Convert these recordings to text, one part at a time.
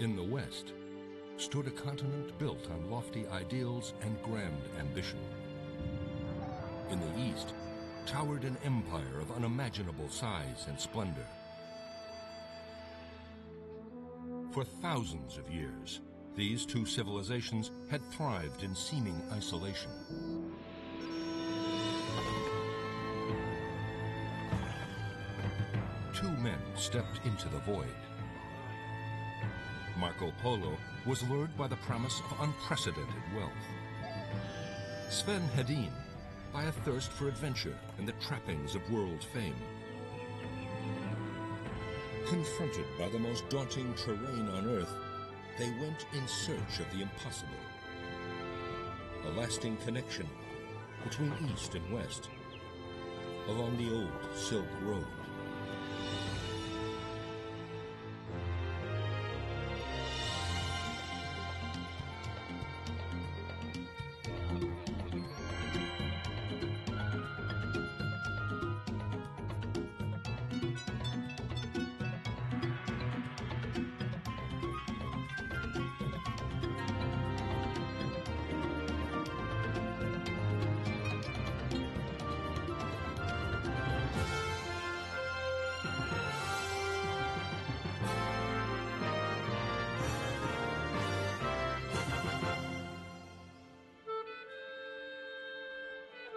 In the West stood a continent built on lofty ideals and grand ambition. In the East towered an empire of unimaginable size and splendor. For thousands of years, these two civilizations had thrived in seeming isolation. Two men stepped into the void. Marco Polo was lured by the promise of unprecedented wealth. Sven Hedin by a thirst for adventure and the trappings of world fame. Confronted by the most daunting terrain on Earth, they went in search of the impossible. A lasting connection between East and West along the old Silk Road.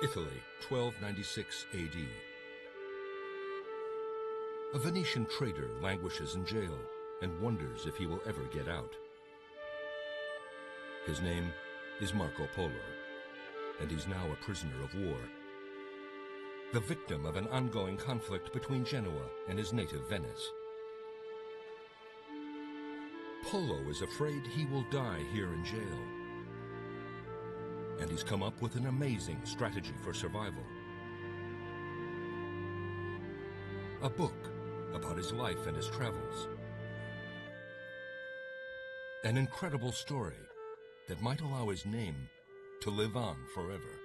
Italy, 1296 AD. A Venetian trader languishes in jail and wonders if he will ever get out. His name is Marco Polo, and he's now a prisoner of war, the victim of an ongoing conflict between Genoa and his native Venice. Polo is afraid he will die here in jail, and he's come up with an amazing strategy for survival. A book about his life and his travels. An incredible story that might allow his name to live on forever.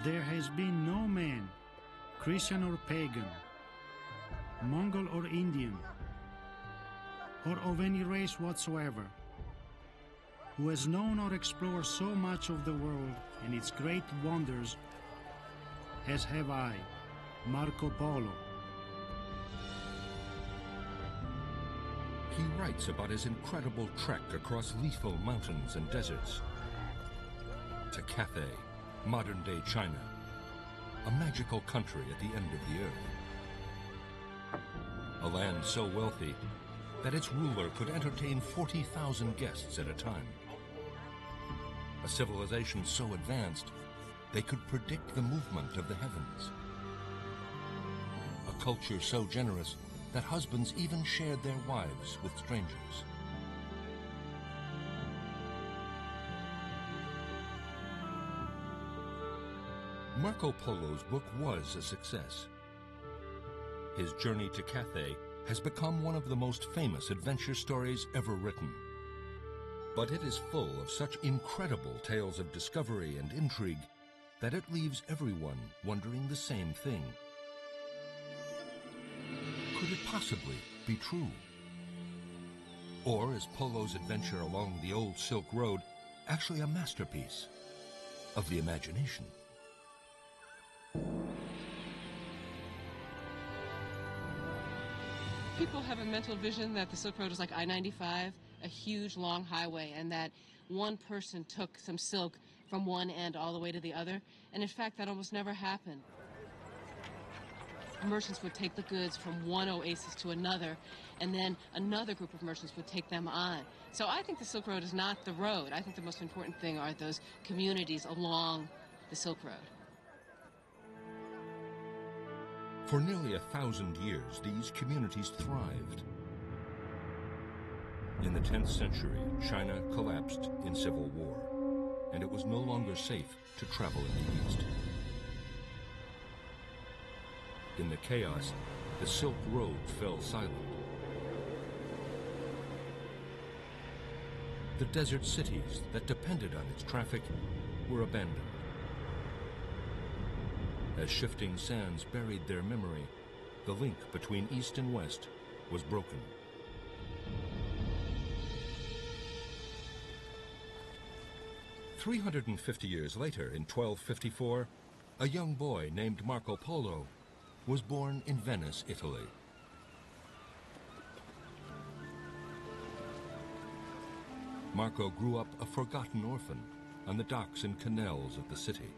There has been no man, Christian or pagan, Mongol or Indian, or of any race whatsoever, who has known or explored so much of the world and its great wonders as have I, Marco Polo. He writes about his incredible trek across lethal mountains and deserts to Cathay, modern-day China, a magical country at the end of the earth. A land so wealthy that its ruler could entertain 40,000 guests at a time. A civilization so advanced, they could predict the movement of the heavens. A culture so generous that husbands even shared their wives with strangers. Marco Polo's book was a success. His journey to Cathay has become one of the most famous adventure stories ever written. But it is full of such incredible tales of discovery and intrigue that it leaves everyone wondering the same thing. Could it possibly be true? Or is Polo's adventure along the old Silk Road actually a masterpiece of the imagination? People have a mental vision that the Silk Road is like I-95, a huge long highway, and that one person took some silk from one end all the way to the other. And in fact, that almost never happened. Merchants would take the goods from one oasis to another, and then another group of merchants would take them on. So I think the Silk Road is not the road. I think the most important thing are those communities along the Silk Road. For nearly 1,000 years, these communities thrived. In the 10th century, China collapsed in civil war, and it was no longer safe to travel in the East. In the chaos, the Silk Road fell silent. The desert cities that depended on its traffic were abandoned. As shifting sands buried their memory, the link between East and West was broken. "350 years later, in 1254, a young boy named Marco Polo was born in Venice, Italy. Marco grew up a forgotten orphan on the docks and canals of the city.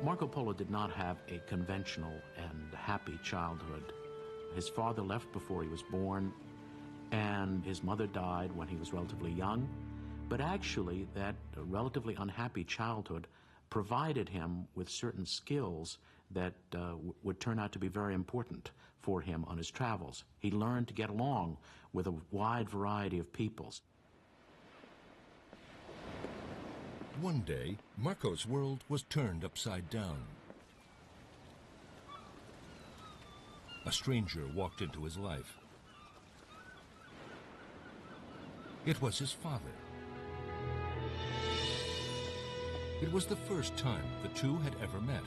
Marco Polo did not have a conventional and happy childhood. His father left before he was born, and his mother died when he was relatively young. But actually, that relatively unhappy childhood provided him with certain skills that would turn out to be very important for him on his travels. He learned to get along with a wide variety of peoples. One day, Marco's world was turned upside down. A stranger walked into his life. It was his father. It was the first time the two had ever met.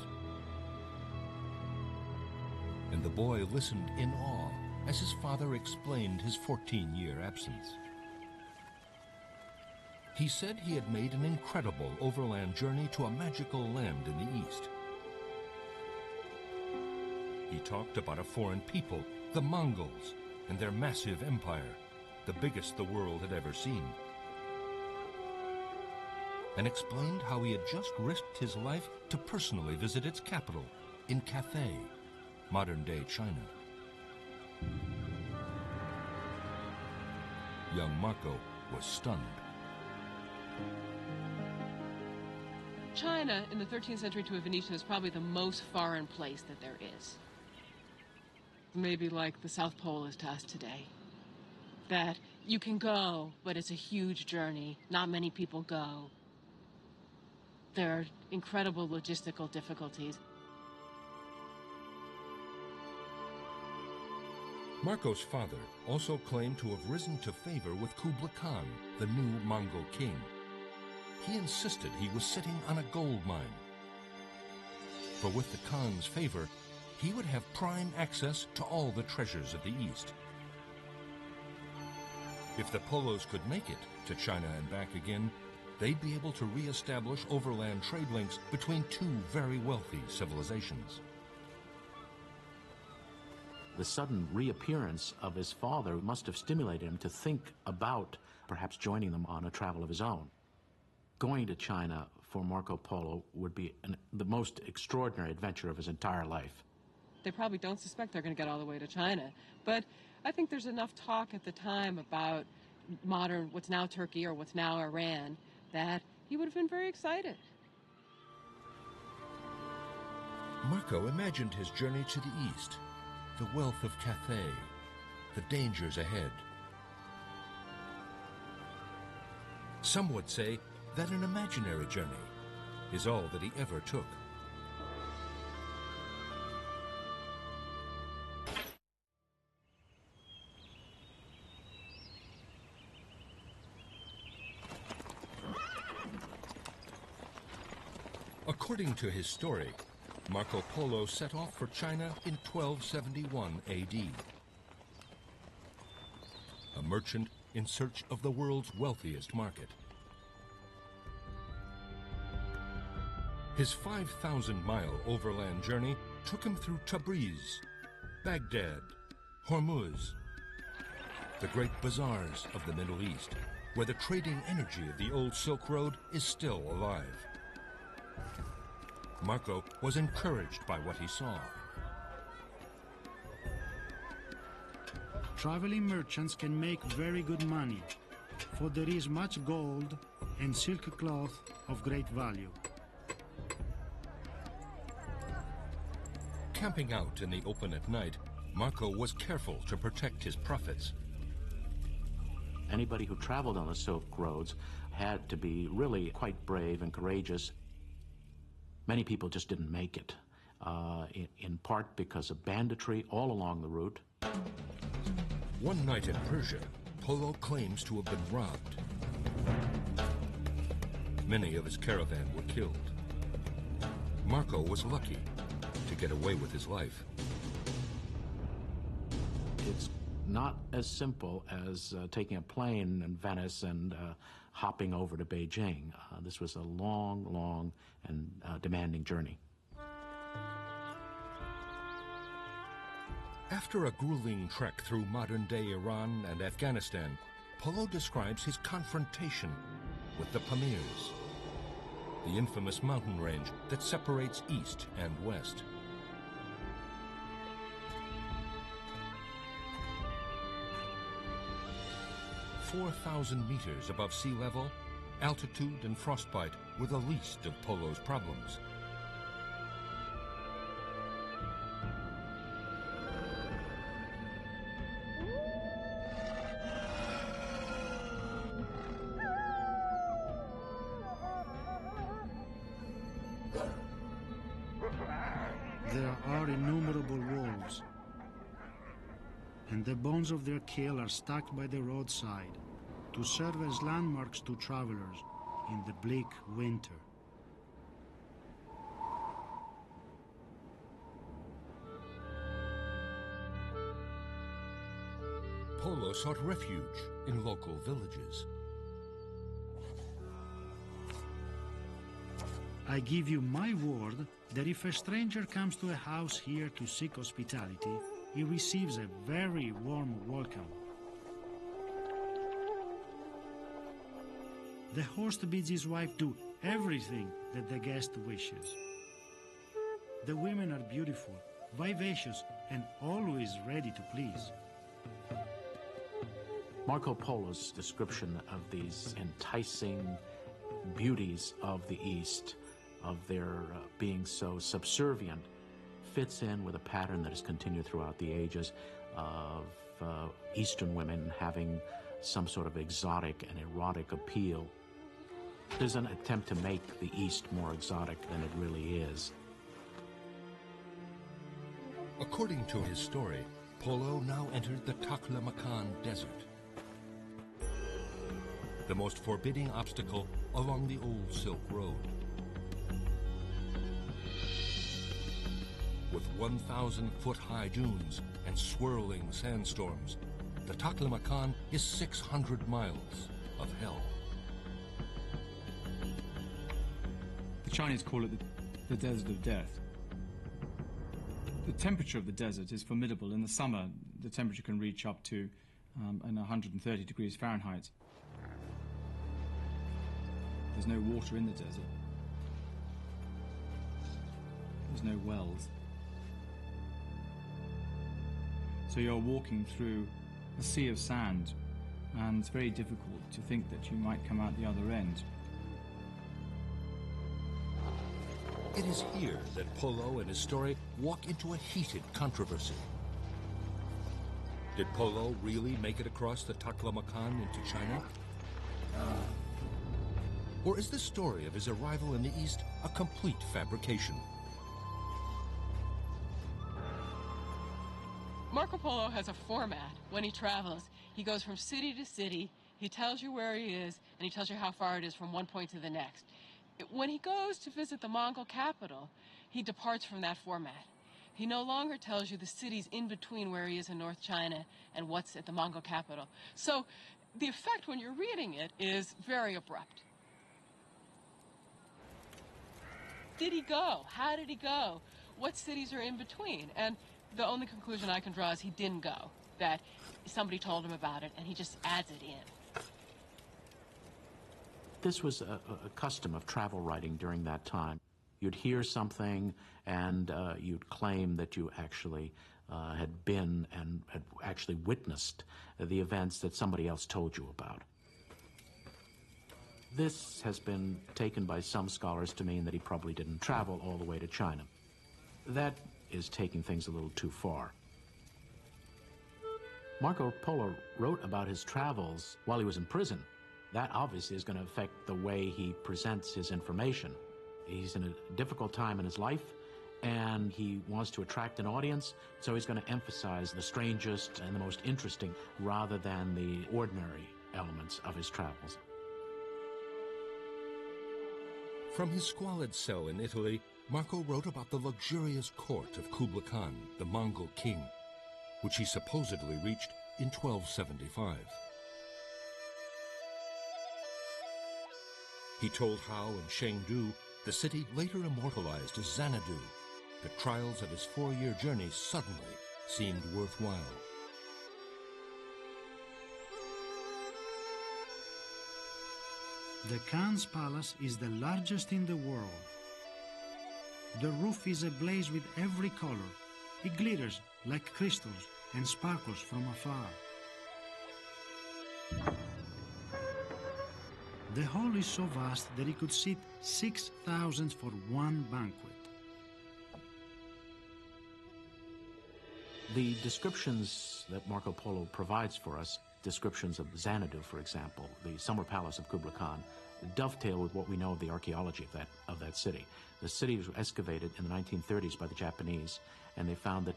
And the boy listened in awe as his father explained his 14-year absence. He said he had made an incredible overland journey to a magical land in the East. He talked about a foreign people, the Mongols, and their massive empire, the biggest the world had ever seen, and explained how he had just risked his life to personally visit its capital, in Cathay, modern-day China. Young Marco was stunned. China in the 13th century to a Venetian is probably the most foreign place that there is. Maybe like the South Pole is to us today. That you can go, but it's a huge journey. Not many people go. There are incredible logistical difficulties. Marco's father also claimed to have risen to favor with Kublai Khan, the new Mongol king. He insisted he was sitting on a gold mine. For with the Khan's favor, he would have prime access to all the treasures of the East. If the Polos could make it to China and back again, they'd be able to re-establish overland trade links between two very wealthy civilizations. The sudden reappearance of his father must have stimulated him to think about perhaps joining them on a travel of his own. Going to China for Marco Polo would be the most extraordinary adventure of his entire life. They probably don't suspect they're going to get all the way to China, but I think there's enough talk at the time about modern, what's now Turkey or what's now Iran, that he would have been very excited. Marco imagined his journey to the East, the wealth of Cathay, the dangers ahead. Some would say that an imaginary journey is all that he ever took. According to his story, Marco Polo set off for China in 1271 AD. A merchant in search of the world's wealthiest market. His 5,000-mile overland journey took him through Tabriz, Baghdad, Hormuz, the great bazaars of the Middle East, where the trading energy of the old Silk Road is still alive. Marco was encouraged by what he saw. Traveling merchants can make very good money, for there is much gold and silk cloth of great value. Camping out in the open at night, Marco was careful to protect his profits. Anybody who traveled on the Silk Roads had to be really quite brave and courageous. Many people just didn't make it, in part because of banditry all along the route. One night in Persia, Polo claims to have been robbed. Many of his caravan were killed. Marco was lucky to get away with his life. It's not as simple as taking a plane in Venice and hopping over to Beijing. This was a long, long and demanding journey. After a grueling trek through modern-day Iran and Afghanistan, Polo describes his confrontation with the Pamirs, the infamous mountain range that separates east and west. "4,000 meters above sea level, altitude and frostbite were the least of Polo's problems. There are innumerable wolves, and the bones of their kill are stacked by the roadside to serve as landmarks to travelers in the bleak winter. Polo sought refuge in local villages. I give you my word that if a stranger comes to a house here to seek hospitality, he receives a very warm welcome. The host bids his wife do everything that the guest wishes. The women are beautiful, vivacious, and always ready to please. Marco Polo's description of these enticing beauties of the East, of their being so subservient, fits in with a pattern that has continued throughout the ages of Eastern women having some sort of exotic and erotic appeal. There's an attempt to make the East more exotic than it really is. According to his story, Polo now entered the Taklamakan Desert, the most forbidding obstacle along the old Silk Road. With 1,000-foot-high dunes and swirling sandstorms, the Taklamakan is 600 miles of hell. The Chinese call it the Desert of Death. The temperature of the desert is formidable. In the summer, the temperature can reach up to 130 degrees Fahrenheit. There's no water in the desert. There's no wells. So you're walking through a sea of sand, and it's very difficult to think that you might come out the other end. It is here that Polo and his story walk into a heated controversy. Did Polo really make it across the Taklamakan into China? Or is the story of his arrival in the East a complete fabrication? Marco Polo has a format when he travels. He goes from city to city, he tells you where he is, and he tells you how far it is from one point to the next. When he goes to visit the Mongol capital, he departs from that format. He no longer tells you the cities in between where he is in North China and what's at the Mongol capital. So the effect when you're reading it is very abrupt. Did he go? How did he go? What cities are in between? And the only conclusion I can draw is he didn't go, that somebody told him about it and he just adds it in. This was a custom of travel writing during that time. You'd hear something and you'd claim that you actually had been and had actually witnessed the events that somebody else told you about. This has been taken by some scholars to mean that he probably didn't travel all the way to China. That is taking things a little too far. Marco Polo wrote about his travels while he was in prison. That obviously is going to affect the way he presents his information. He's in a difficult time in his life, and he wants to attract an audience, so he's going to emphasize the strangest and the most interesting rather than the ordinary elements of his travels. From his squalid cell in Italy, Marco wrote about the luxurious court of Kublai Khan, the Mongol king, which he supposedly reached in 1275. He told how in Chengdu, the city later immortalized as Xanadu, the trials of his 4-year journey suddenly seemed worthwhile. The Khan's palace is the largest in the world. The roof is ablaze with every color. It glitters like crystals and sparkles from afar. The hall is so vast that it could seat 6,000 for one banquet. The descriptions that Marco Polo provides for us, descriptions of Xanadu, for example, the summer palace of Kublai Khan, dovetail with what we know of the archaeology of that city. The city was excavated in the 1930s by the Japanese, and they found that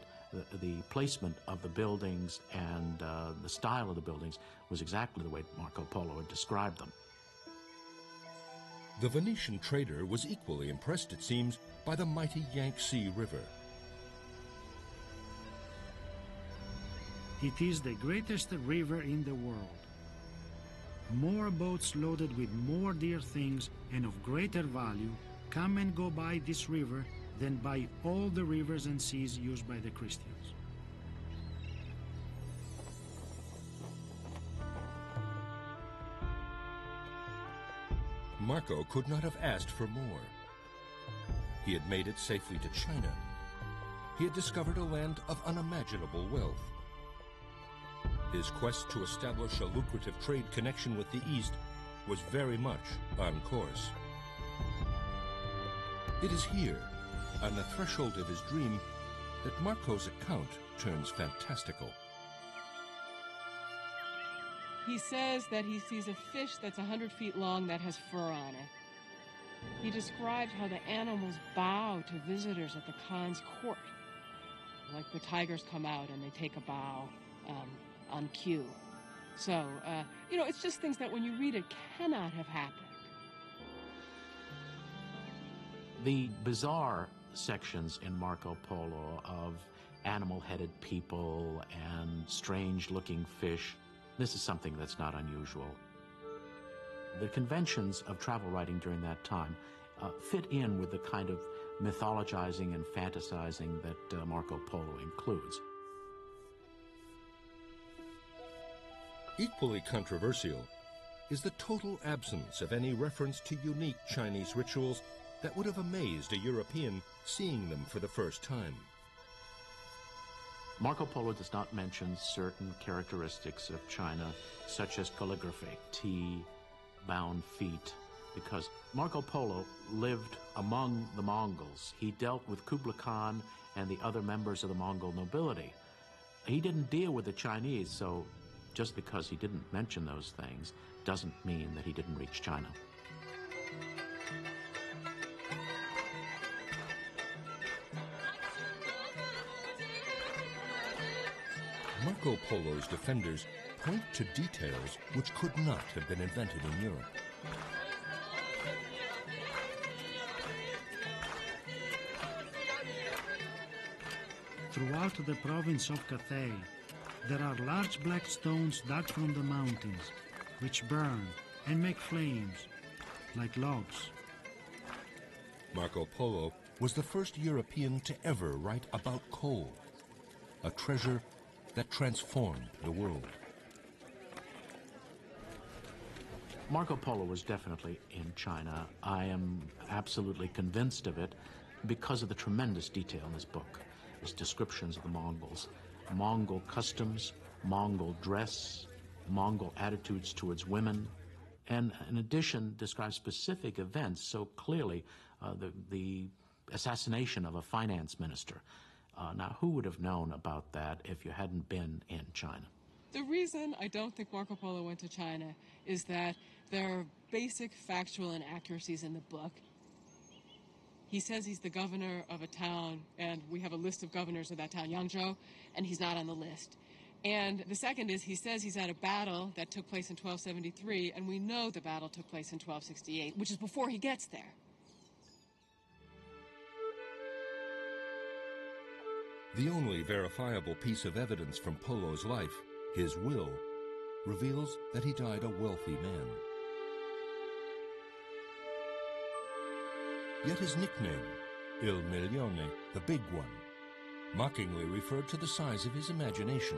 the placement of the buildings and the style of the buildings was exactly the way Marco Polo had described them. The Venetian trader was equally impressed, it seems, by the mighty Yangtze River. It is the greatest river in the world. More boats loaded with more dear things and of greater value come and go by this river than by all the rivers and seas used by the Christians. Marco could not have asked for more. He had made it safely to China. He had discovered a land of unimaginable wealth. His quest to establish a lucrative trade connection with the East was very much on course. It is here, on the threshold of his dream, that Marco's account turns fantastical. He says that he sees a fish that's 100 feet long that has fur on it. He describes how the animals bow to visitors at the Khan's court. Like the tigers come out and they take a bow on cue. So, it's just things that when you read it cannot have happened. The bizarre sections in Marco Polo of animal-headed people and strange-looking fish, this is something that's not unusual. The conventions of travel writing during that time fit in with the kind of mythologizing and fantasizing that Marco Polo includes. Equally controversial is the total absence of any reference to unique Chinese rituals that would have amazed a European seeing them for the first time. Marco Polo does not mention certain characteristics of China, such as calligraphy, tea, bound feet, because Marco Polo lived among the Mongols. He dealt with Kublai Khan and the other members of the Mongol nobility. He didn't deal with the Chinese, so just because he didn't mention those things doesn't mean that he didn't reach China. Marco Polo's defenders point to details which could not have been invented in Europe. Throughout the province of Cathay, there are large black stones dug from the mountains, which burn and make flames, like logs. Marco Polo was the first European to ever write about coal, a treasure that transformed the world. Marco Polo was definitely in China. I am absolutely convinced of it because of the tremendous detail in this book. His descriptions of the Mongols, Mongol customs, Mongol dress, Mongol attitudes towards women, and in addition describes specific events so clearly, the assassination of a finance minister. Now, who would have known about that if you hadn't been in China? The reason I don't think Marco Polo went to China is that there are basic factual inaccuracies in the book. He says he's the governor of a town, and we have a list of governors of that town, Yangzhou, and he's not on the list. And the second is he says he's at a battle that took place in 1273, and we know the battle took place in 1268, which is before he gets there. The only verifiable piece of evidence from Polo's life, his will, reveals that he died a wealthy man. Yet his nickname, Il Milione, the Big One, mockingly referred to the size of his imagination,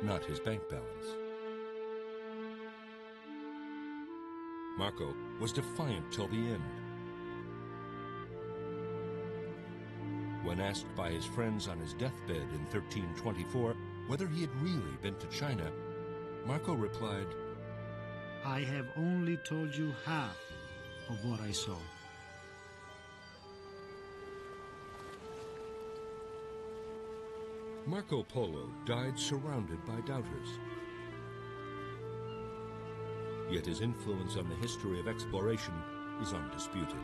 not his bank balance. Marco was defiant till the end. When asked by his friends on his deathbed in 1324 whether he had really been to China, Marco replied, I have only told you half of what I saw. Marco Polo died surrounded by doubters. Yet his influence on the history of exploration is undisputed.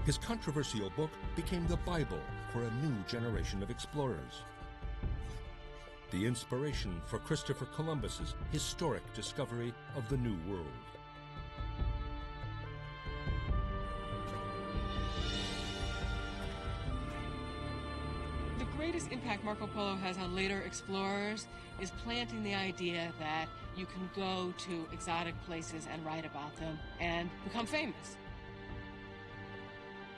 His controversial book became the Bible for a new generation of explorers. The inspiration for Christopher Columbus's historic discovery of the New World. The greatest impact Marco Polo has on later explorers is planting the idea that you can go to exotic places and write about them and become famous.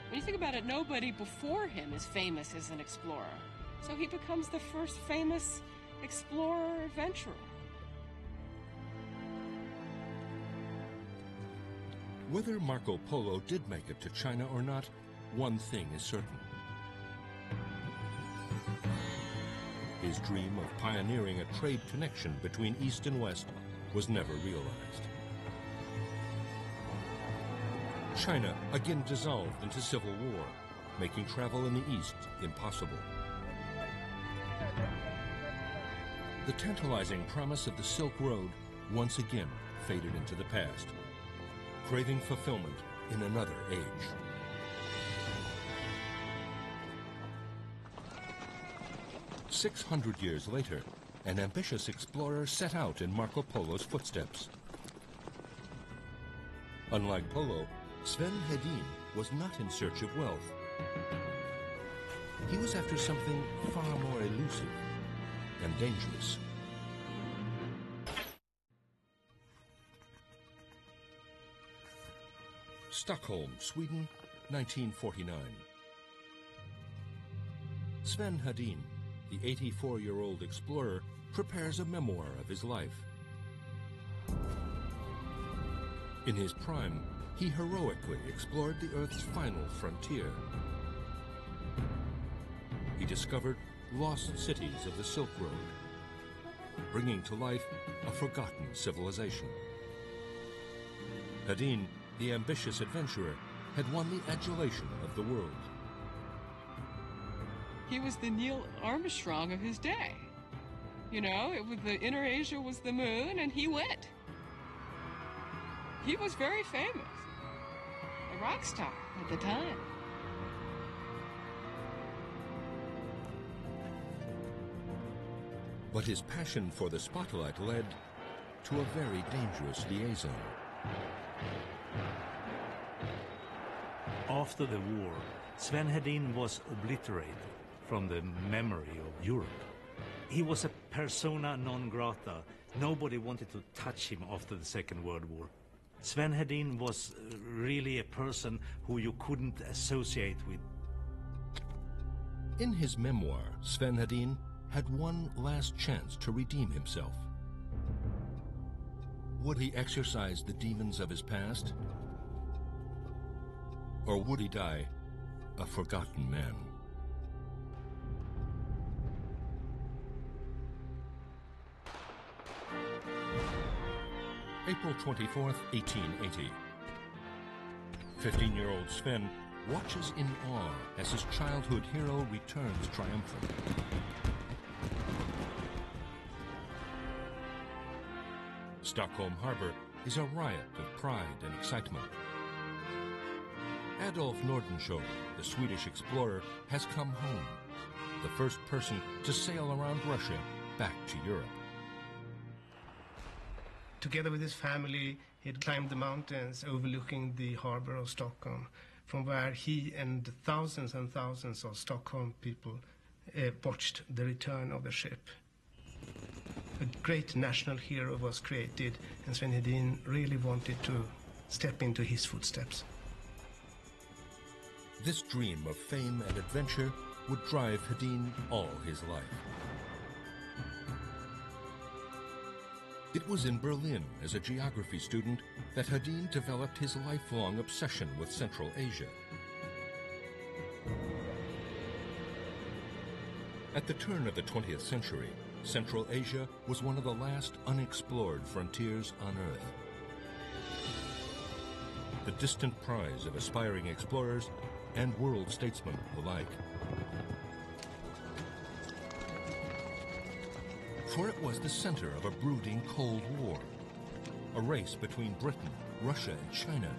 When you think about it, nobody before him is famous as an explorer. So he becomes the first famous explorer adventurer. Whether Marco Polo did make it to China or not, one thing is certain. His dream of pioneering a trade connection between East and West was never realized. China again dissolved into civil war, making travel in the East impossible. The tantalizing promise of the Silk Road once again faded into the past, craving fulfillment in another age. "600 years later, an ambitious explorer set out in Marco Polo's footsteps. Unlike Polo, Sven Hedin was not in search of wealth. He was after something far more elusive and dangerous. Stockholm, Sweden, 1949. Sven Hedin, the 84-year-old explorer, prepares a memoir of his life. In his prime, he heroically explored the Earth's final frontier. He discovered lost cities of the Silk Road, bringing to life a forgotten civilization. Hedin, the ambitious adventurer, had won the adulation of the world. He was the Neil Armstrong of his day. You know, the Inner Asia was the moon, and he went. He was very famous. A rock star at the time. But his passion for the spotlight led to a very dangerous liaison. After the war, Sven Hedin was obliterated from the memory of Europe. He was a persona non grata. Nobody wanted to touch him after the Second World War. Sven Hedin was really a person who you couldn't associate with. In his memoir, Sven Hedin had one last chance to redeem himself. Would he exorcise the demons of his past? Or would he die a forgotten man? April 24th, 1880. 15-year-old Sven watches in awe as his childhood hero returns triumphant. Stockholm Harbor is a riot of pride and excitement. Adolf Nordenskjöld, the Swedish explorer, has come home, the first person to sail around Russia back to Europe. Together with his family, he had climbed the mountains overlooking the harbor of Stockholm, from where he and thousands of Stockholm people watched the return of the ship. A great national hero was created, and Sven Hedin really wanted to step into his footsteps. This dream of fame and adventure would drive Hedin all his life. It was in Berlin as a geography student that Hedin developed his lifelong obsession with Central Asia. At the turn of the 20th century, Central Asia was one of the last unexplored frontiers on Earth. The distant prize of aspiring explorers and world statesmen alike. For it was the center of a brooding Cold War, a race between Britain, Russia, and China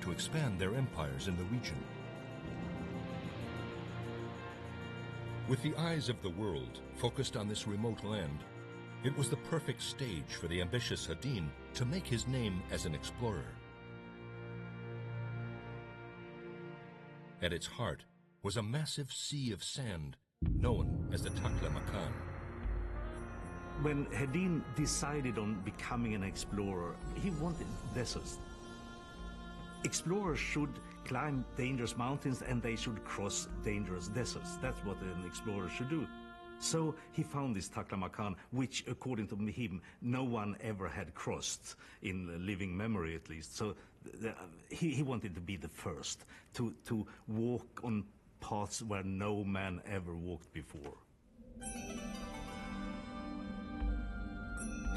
to expand their empires in the region. With the eyes of the world focused on this remote land, it was the perfect stage for the ambitious Hedin to make his name as an explorer. At its heart was a massive sea of sand known as the Taklamakan. When Hedin decided on becoming an explorer, he wanted deserts. Explorers should climb dangerous mountains and they should cross dangerous deserts. That's what an explorer should do. So he found this Taklamakan, which, according to him, no one ever had crossed, in living memory at least. So he wanted to be the first, to walk on paths where no man ever walked before.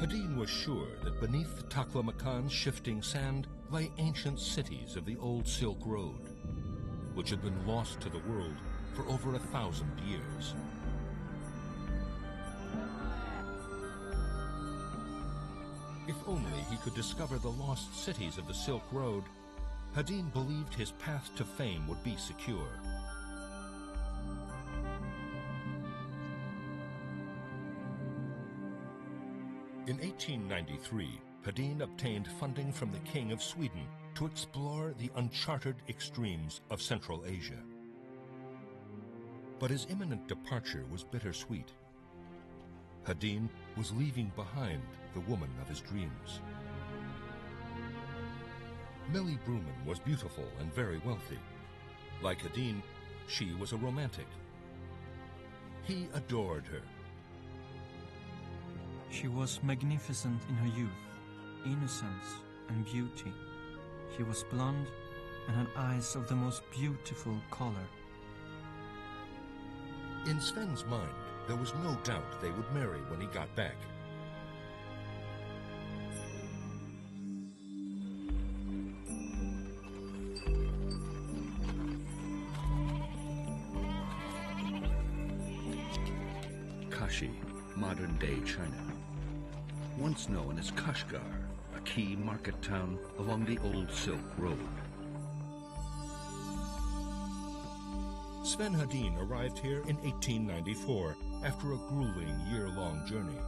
Hedin was sure that beneath the Taklamakan's shifting sand lay ancient cities of the old Silk Road, which had been lost to the world for over 1,000 years. If only he could discover the lost cities of the Silk Road, Hedin believed his path to fame would be secure. In 1893, Hedin obtained funding from the King of Sweden to explore the uncharted extremes of Central Asia. But his imminent departure was bittersweet. Hedin was leaving behind the woman of his dreams. Millie Bruman was beautiful and very wealthy. Like Hedin, she was a romantic. He adored her. She was magnificent in her youth, innocence and beauty. She was blonde and had eyes of the most beautiful color. In Sven's mind, there was no doubt they would marry when he got back. Kashi, modern-day China. Once known as Kashgar, a key market town along the old Silk Road. Sven Hedin arrived here in 1894 after a grueling year-long journey.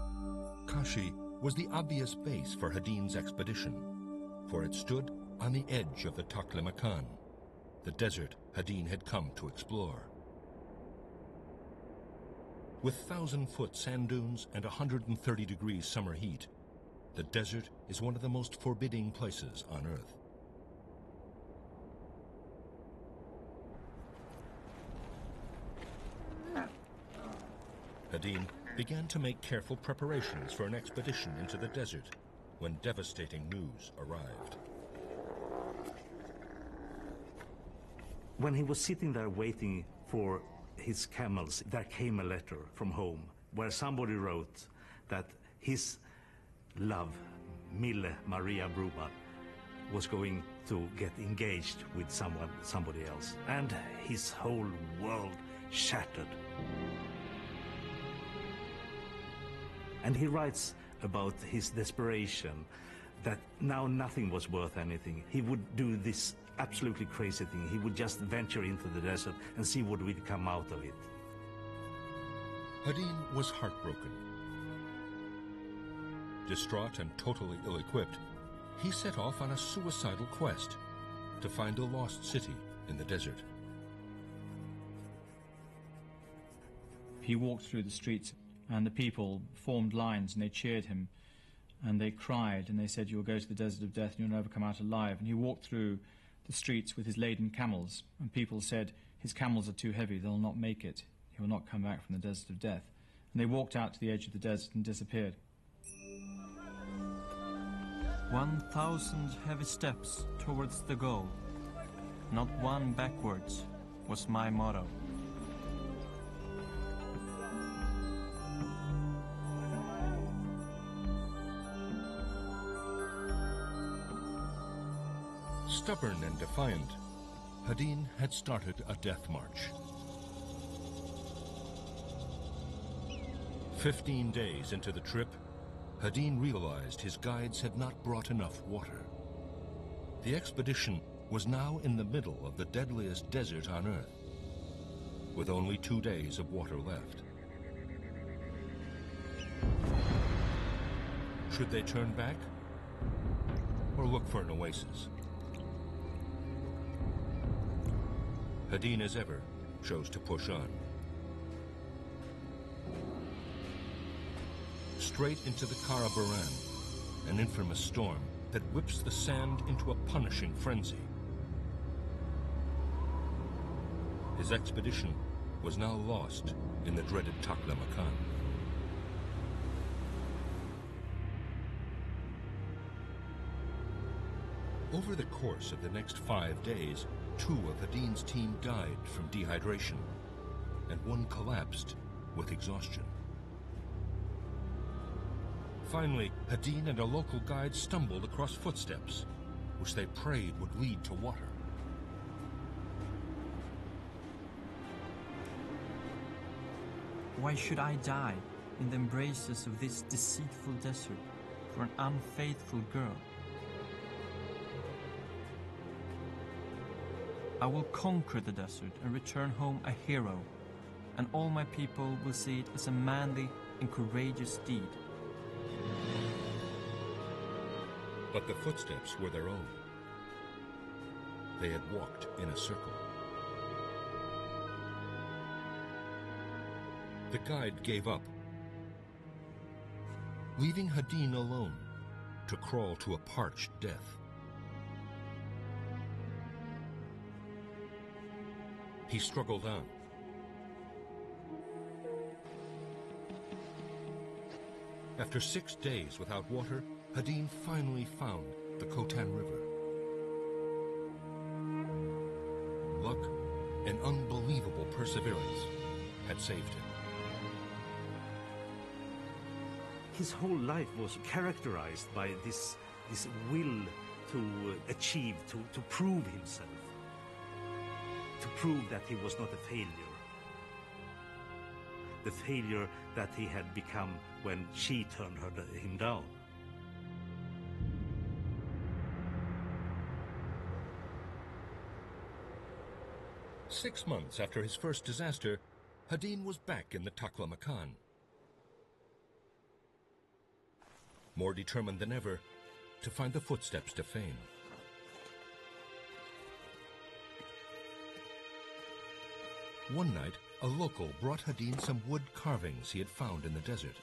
Kashi was the obvious base for Hedin's expedition, for it stood on the edge of the Taklamakan, the desert Hedin had come to explore. With 1,000-foot sand dunes and 130-degree summer heat, the desert is one of the most forbidding places on Earth. Hedin began to make careful preparations for an expedition into the desert when devastating news arrived. When he was sitting there waiting for his camels, there came a letter from home where somebody wrote that his love, Mille Maria Broman, was going to get engaged with somebody else. And his whole world shattered. And he writes about his desperation, that now nothing was worth anything. He would do this absolutely crazy thing. He would just venture into the desert and see what would come out of it. Hedin was heartbroken. Distraught and totally ill-equipped, he set off on a suicidal quest to find a lost city in the desert. He walked through the streets, and the people formed lines, and they cheered him, and they cried, and they said, "You'll go to the desert of death, and you'll never come out alive." And he walked through the streets with his laden camels, and people said, "His camels are too heavy, they'll not make it. He will not come back from the desert of death." And they walked out to the edge of the desert and disappeared. 1,000 heavy steps towards the goal, not one backwards, was my motto. Stubborn and defiant, Hedin had started a death march. 15 days into the trip, Hedin realized his guides had not brought enough water. The expedition was now in the middle of the deadliest desert on Earth, with only 2 days of water left. Should they turn back or look for an oasis? Hedin, as ever, chose to push on. Straight into the Karabaran, an infamous storm that whips the sand into a punishing frenzy. His expedition was now lost in the dreaded Taklamakan. Over the course of the next 5 days, 2 of Hedin's team died from dehydration, and 1 collapsed with exhaustion. Finally, Hedin and a local guide stumbled across footsteps, which they prayed would lead to water. Why should I die in the embraces of this deceitful desert for an unfaithful girl? I will conquer the desert and return home a hero, and all my people will see it as a manly and courageous deed. But the footsteps were their own. They had walked in a circle. The guide gave up, leaving Hedin alone to crawl to a parched death. He struggled on. After 6 days without water, Hedin finally found the Khotan River. Luck and unbelievable perseverance had saved him. His whole life was characterized by this will to achieve, to prove himself, to prove that he was not a failure. The failure that he had become when she turned him down. Six months after his first disaster, Hedin was back in the Taklamakan. More determined than ever to find the footsteps to fame. One night, a local brought Hedin some wood carvings he had found in the desert.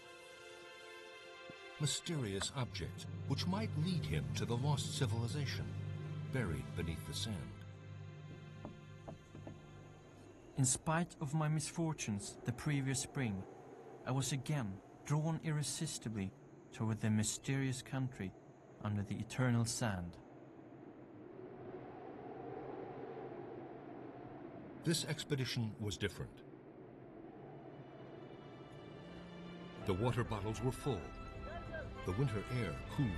Mysterious objects which might lead him to the lost civilization buried beneath the sand. In spite of my misfortunes the previous spring, I was again drawn irresistibly toward the mysterious country under the eternal sand. This expedition was different. The water bottles were full, the winter air cooler.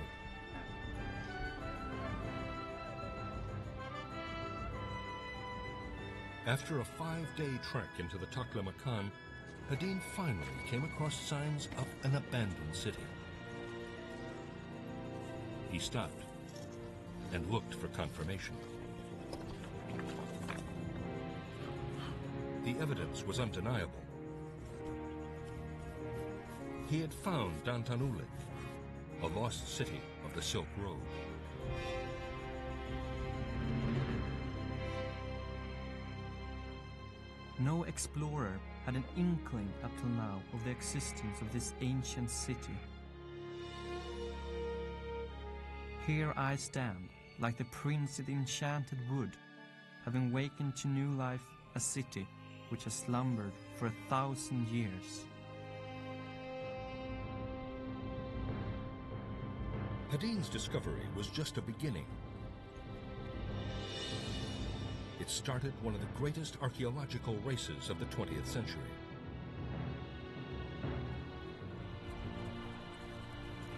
After a 5-day trek into the Taklamakan, Hedin finally came across signs of an abandoned city. He stopped and looked for confirmation. The evidence was undeniable. He had found Dantanulik, a lost city of the Silk Road. No explorer had an inkling up till now of the existence of this ancient city. Here I stand, like the prince in the enchanted wood, having wakened to new life a city which has slumbered for 1,000 years. Hedin's discovery was just a beginning. It started one of the greatest archaeological races of the 20th century.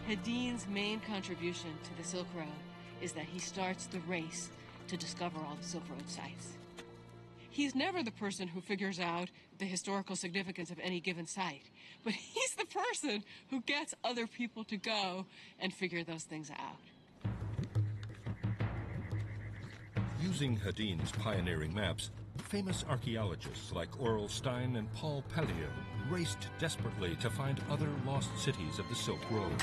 Hedin's main contribution to the Silk Road is that he starts the race to discover all the Silk Road sites. He's never the person who figures out the historical significance of any given site, but he's the person who gets other people to go and figure those things out. Using Hedin's pioneering maps, famous archaeologists like Aurel Stein and Paul Pellier raced desperately to find other lost cities of the Silk Road.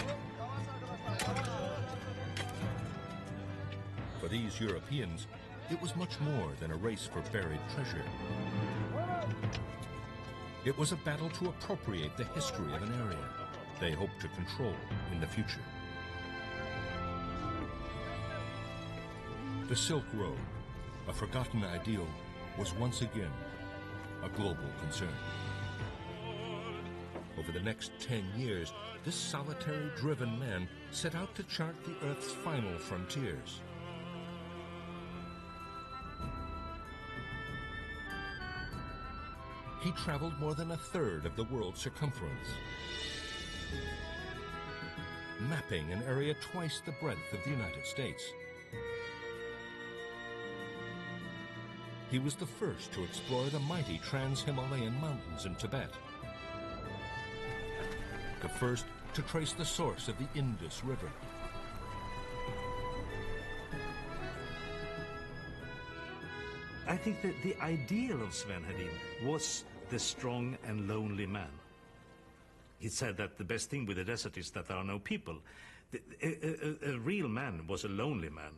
For these Europeans, it was much more than a race for buried treasure. It was a battle to appropriate the history of an area they hoped to control in the future. The Silk Road, a forgotten ideal, was once again a global concern. Over the next 10 years, this solitary, driven man set out to chart the Earth's final frontiers. He traveled more than a third of the world's circumference, mapping an area twice the breadth of the United States. He was the first to explore the mighty Trans-Himalayan mountains in Tibet, the first to trace the source of the Indus River. I think that the ideal of Sven Hedin was the strong and lonely man. He said that the best thing with the desert is that there are no people. A real man was a lonely man.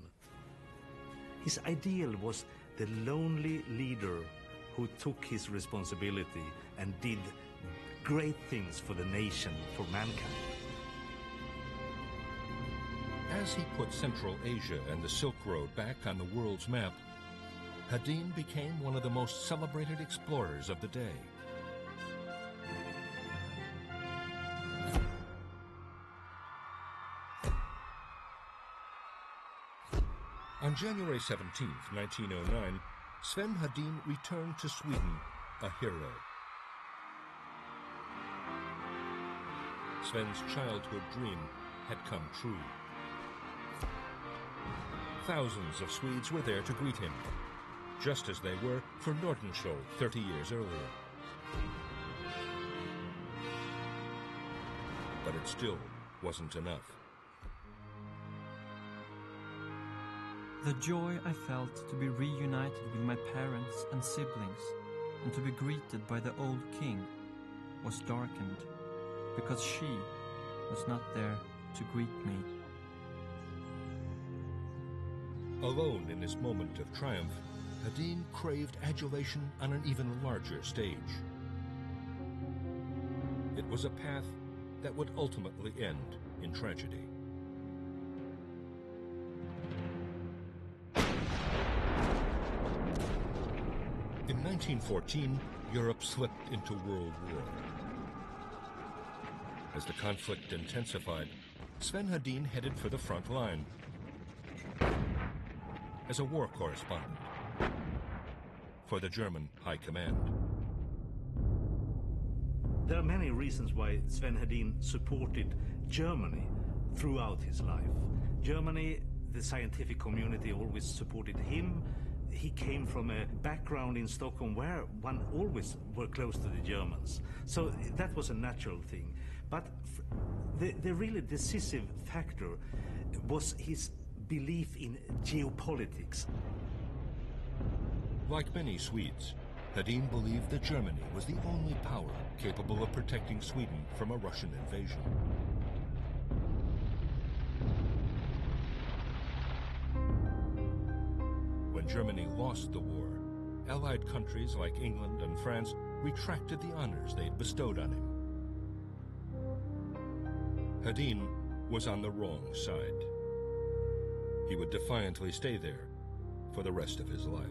His ideal was the lonely leader who took his responsibility and did great things for the nation, for mankind. As he put Central Asia and the Silk Road back on the world's map, Hedin became one of the most celebrated explorers of the day. On January 17, 1909, Sven Hedin returned to Sweden a hero. Sven's childhood dream had come true. Thousands of Swedes were there to greet him, just as they were for Nordenskjöld 30 years earlier. But it still wasn't enough. The joy I felt to be reunited with my parents and siblings and to be greeted by the old king was darkened because she was not there to greet me. Alone in his moment of triumph, Hedin craved adulation on an even larger stage. It was a path that would ultimately end in tragedy. In 1914, Europe slipped into World War. As the conflict intensified, Sven Hedin headed for the front line as a war correspondent for the German High Command. There are many reasons why Sven Hedin supported Germany throughout his life. Germany, the scientific community always supported him. He came from a background in Stockholm where one always were close to the Germans. So that was a natural thing. But the really decisive factor was his belief in geopolitics. Like many Swedes, Hedin believed that Germany was the only power capable of protecting Sweden from a Russian invasion. When Germany lost the war Allied countries like England and France retracted the honors they'd bestowed on him. Hedin was on the wrong side. He would defiantly stay there for the rest of his life.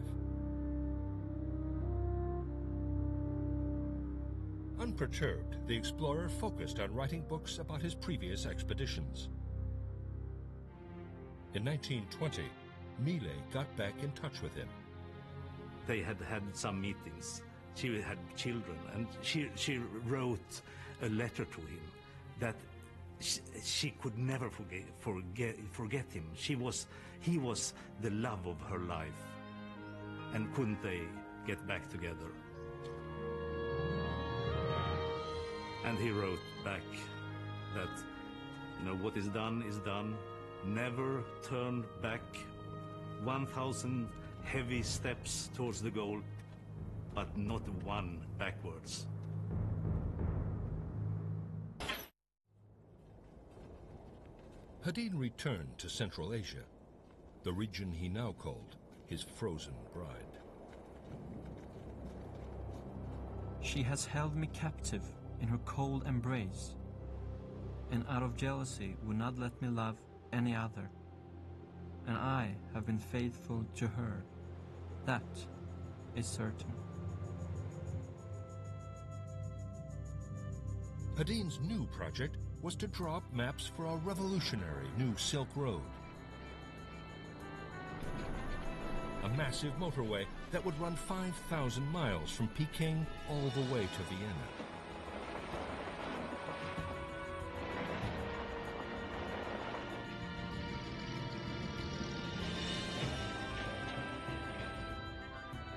Unperturbed, the explorer focused on writing books about his previous expeditions. In 1920, Mille got back in touch with him. They had had some meetings. She had children, and she wrote a letter to him that she could never forget him. He was the love of her life. And couldn't they get back together? And he wrote back that, what is done is done. Never turn back. 1,000 heavy steps towards the goal, but not one backwards. Hedin returned to Central Asia, the region he now called his frozen bride. She has held me captive in her cold embrace, and out of jealousy would not let me love any other. And I have been faithful to her. That is certain. Hedin's new project was to draw up maps for a revolutionary new Silk Road. A massive motorway that would run 5,000 miles from Peking all the way to Vienna.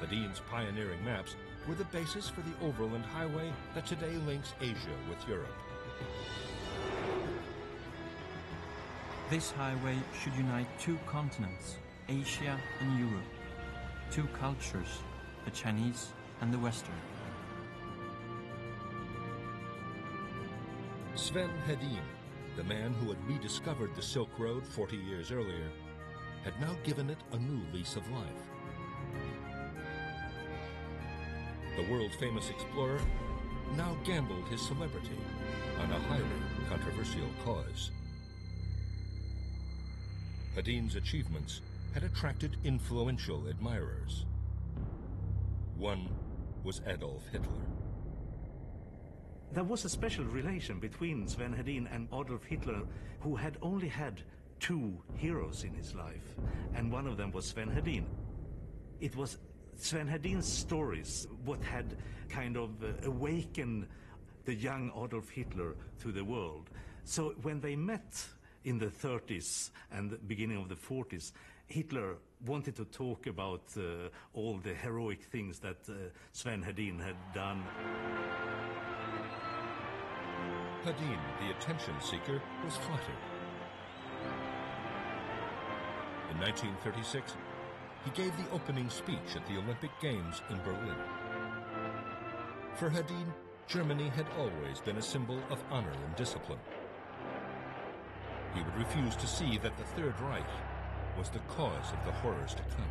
Hedin's pioneering maps were the basis for the overland highway that today links Asia with Europe. This highway should unite two continents, Asia and Europe, two cultures, the Chinese and the Western. Sven Hedin, the man who had rediscovered the Silk Road 40 years earlier, had now given it a new lease of life. The world-famous explorer now gambled his celebrity on a highly controversial cause. Hedin's achievements had attracted influential admirers. One was Adolf Hitler. There was a special relation between Sven Hedin and Adolf Hitler, who had only had two heroes in his life, and one of them was Sven Hedin. It was Sven Hedin's stories what had kind of awakened the young Adolf Hitler to the world. So when they met in the 30s and the beginning of the 40s, Hitler wanted to talk about all the heroic things that Sven Hedin had done. Hedin, the attention seeker, was flattered. In 1936, he gave the opening speech at the Olympic Games in Berlin. For Hedin, Germany had always been a symbol of honor and discipline. He would refuse to see that the Third Reich was the cause of the horrors to come.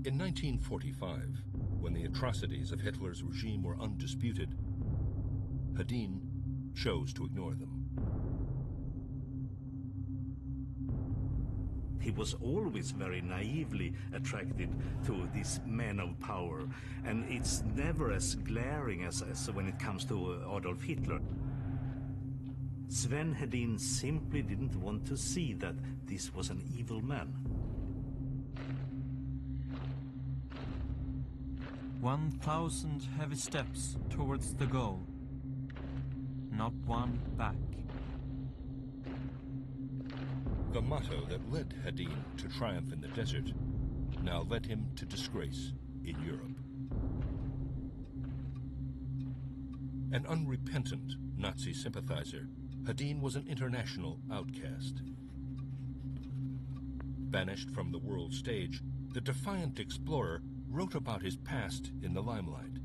In 1945, when the atrocities of Hitler's regime were undisputed, Hedin chose to ignore them. He was always very naively attracted to these men of power, and it's never as glaring as when it comes to Adolf Hitler. Sven Hedin simply didn't want to see that this was an evil man. 1,000 heavy steps towards the goal, not one back. The motto that led Hedin to triumph in the desert now led him to disgrace in Europe. An unrepentant Nazi sympathizer, Hedin was an international outcast. Banished from the world stage, the defiant explorer wrote about his past in the limelight.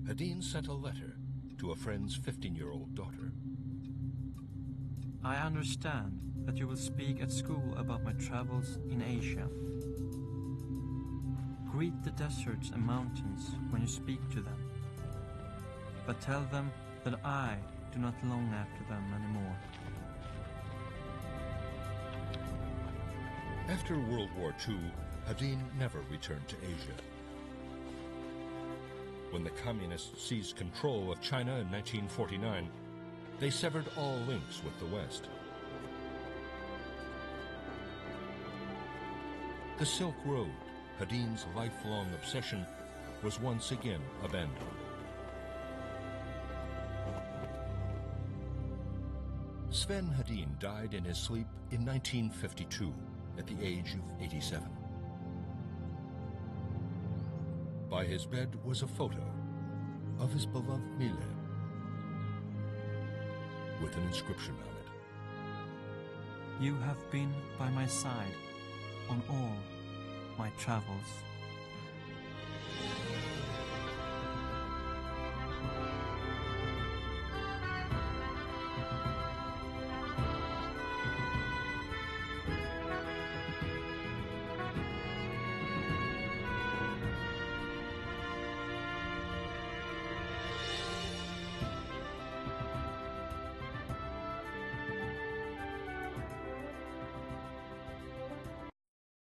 Hedin sent a letter to a friend's 15-year-old daughter. I understand that you will speak at school about my travels in Asia. Greet the deserts and mountains when you speak to them, but tell them that I do not long after them anymore. After World War II, Hedin never returned to Asia. When the communists seized control of China in 1949, they severed all links with the West. The Silk Road, Hedin's lifelong obsession, was once again abandoned. Sven Hedin died in his sleep in 1952 at the age of 87. By his bed was a photo of his beloved Mille with an inscription on it. You have been by my side on all my travels.